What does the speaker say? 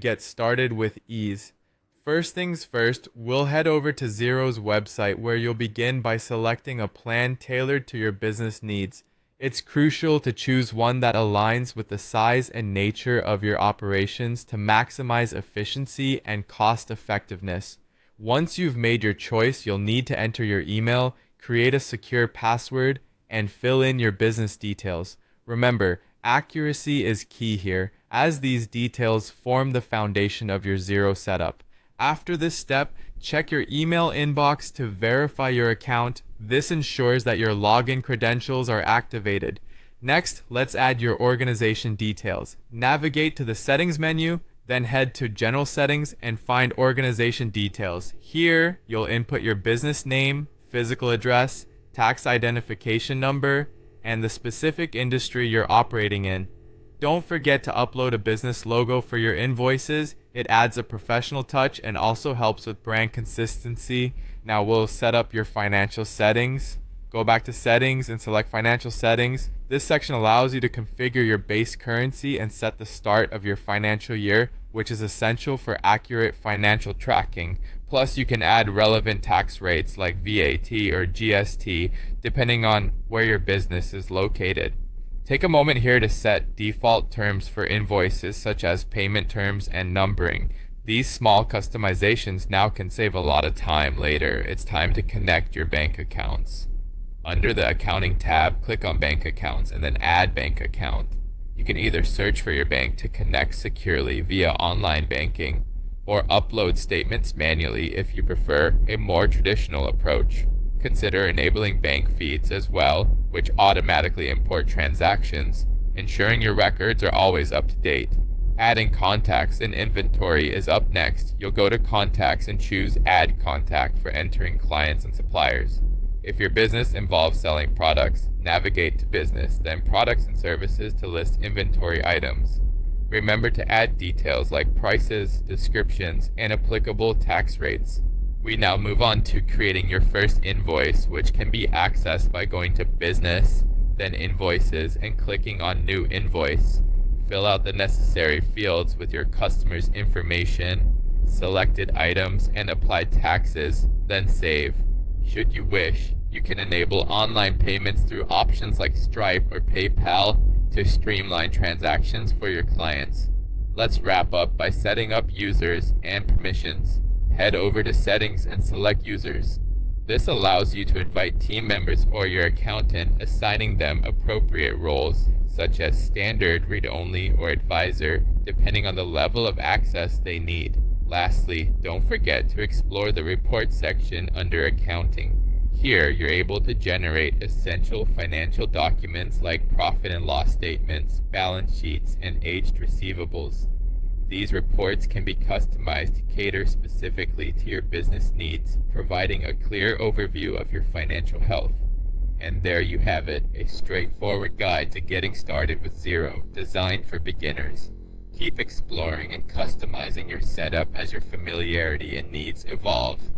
Get started with ease. First things first, we'll head over to Xero's website where you'll begin by selecting a plan tailored to your business needs. It's crucial to choose one that aligns with the size and nature of your operations to maximize efficiency and cost effectiveness. Once you've made your choice, you'll need to enter your email, create a secure password, and fill in your business details. Remember, accuracy is key here, as these details form the foundation of your Xero setup. After this step, check your email inbox to verify your account. This ensures that your login credentials are activated. Next, let's add your organization details. Navigate to the Settings menu, then head to General Settings and find Organization Details. Here, you'll input your business name, physical address, tax identification number, and the specific industry you're operating in. Don't forget to upload a business logo for your invoices. It adds a professional touch and also helps with brand consistency. Now we'll set up your financial settings. Go back to Settings and select Financial Settings. This section allows you to configure your base currency and set the start of your financial year, which is essential for accurate financial tracking. Plus, you can add relevant tax rates like VAT or GST, depending on where your business is located. Take a moment here to set default terms for invoices such as payment terms and numbering. These small customizations now can save a lot of time later. It's time to connect your bank accounts. Under the Accounting tab, click on Bank Accounts and then Add Bank Account. You can either search for your bank to connect securely via online banking or upload statements manually if you prefer a more traditional approach. Consider enabling bank feeds as well, which automatically import transactions, ensuring your records are always up to date. Adding contacts and inventory is up next. You'll go to Contacts and choose Add Contact for entering clients and suppliers. If your business involves selling products, navigate to Business, then Products and Services to list inventory items. Remember to add details like prices, descriptions, and applicable tax rates. We now move on to creating your first invoice, which can be accessed by going to Business, then Invoices, and clicking on New Invoice. Fill out the necessary fields with your customer's information, selected items, and apply taxes, then save. Should you wish, you can enable online payments through options like Stripe or PayPal to streamline transactions for your clients. Let's wrap up by setting up users and permissions. Head over to Settings and select Users. This allows you to invite team members or your accountant, assigning them appropriate roles, such as Standard, Read-Only, or Advisor, depending on the level of access they need. Lastly, don't forget to explore the Report section under Accounting. Here, you're able to generate essential financial documents like profit and loss statements, balance sheets, and aged receivables. These reports can be customized to cater specifically to your business needs, providing a clear overview of your financial health. And there you have it, a straightforward guide to getting started with Xero, designed for beginners. Keep exploring and customizing your setup as your familiarity and needs evolve.